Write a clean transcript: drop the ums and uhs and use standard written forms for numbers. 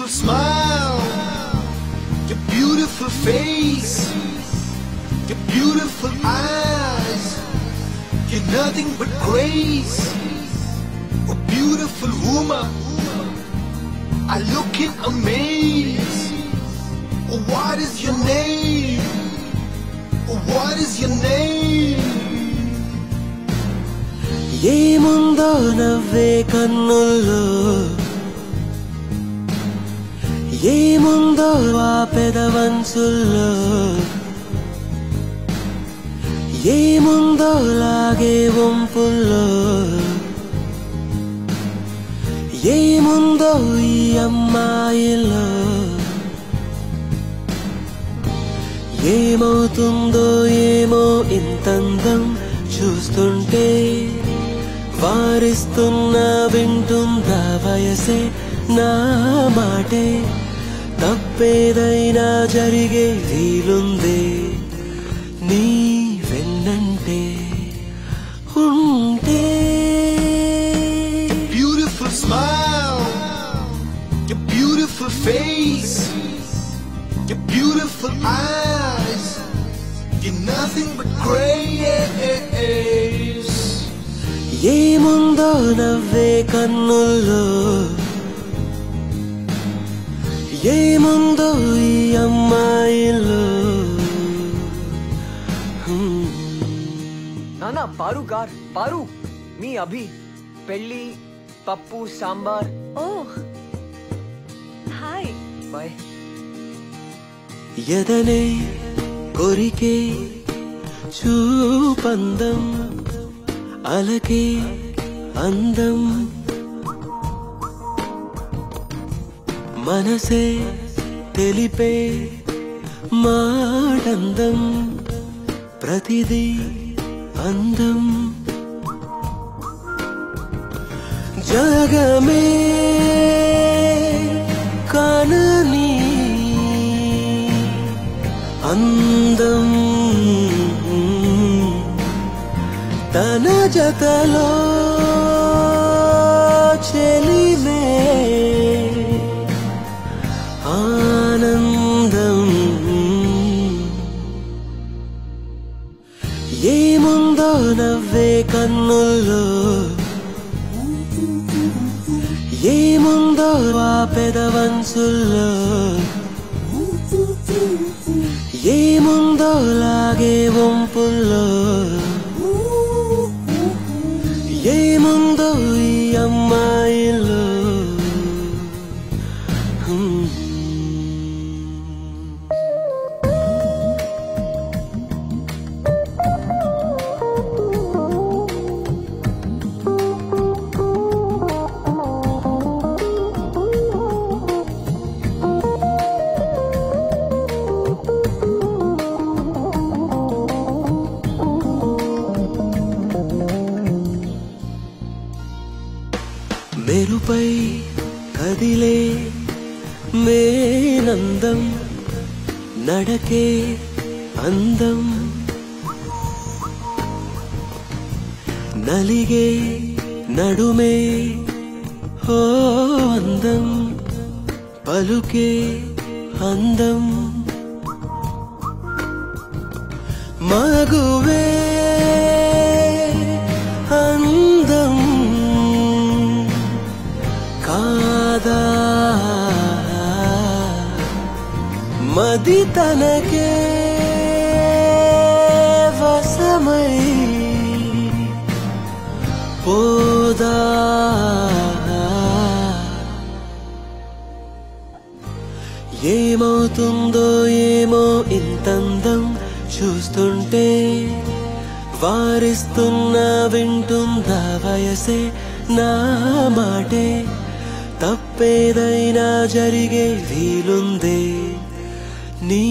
beautiful smile, your beautiful face, your beautiful eyes, you're nothing but grace. A beautiful woman, I look in amaze. Oh, what is your name? Oh, what is your name? ఏముందో నవ్వే కన్నుల్లో, ఏముందో ఆ పెదవంచుల్లో, ఏముందో లాగే వంపుల్లో, ఏముందో ఈ అమ్మాయిలో, ఏమవుతుందో ఏమో ఇంతందం చూస్తుంటే, వారిస్తున్నా వింటుందా వయసే నా మాటే, తప్పేదైనా జరిగే వీలుందే నీ వెన్నంటే ఉంటే. Beautiful smile, your beautiful face, your beautiful eyes, you're nothing but grace. ఏముందో నవ్వే కన్నుల్లో, ఏముందో ఈ అమ్మాయిలో. నానా పారు గార్ పారు మీ అభి పెళ్ళి పప్పు సాంబార్. ఓ హాయ్ బాయ్. ఎదనే కొరికే చూపందం, అలకే అందం, మనసే తెలిపే మాటందం, ప్రతిదీ అందం. జగమే కానని అందం, తన జతలో చెలిమే ఆనందం. ఏముందో నవ్వే కన్నుల్లో, ఏముందో ఆ పెదవంచుల్లో, ఏముందో లాగే వంపుల్లో, ఏముందో ఈ అమ్మాయిలో. మెరుపై కదిలే మేనందం, నడకే అందం, నలిగే నడుమే ఓ అందం, పలుకే అందం, మగువే అందం కాదా, మది తనకే వశమై పోదా. ఏమవుతుందో ఏమో ఇంతందం చూస్తుంటే, వారిస్తున్నా వింటుందా వయసే నా మాటే, తప్పేదైనా జరిగే వీలుందే నీ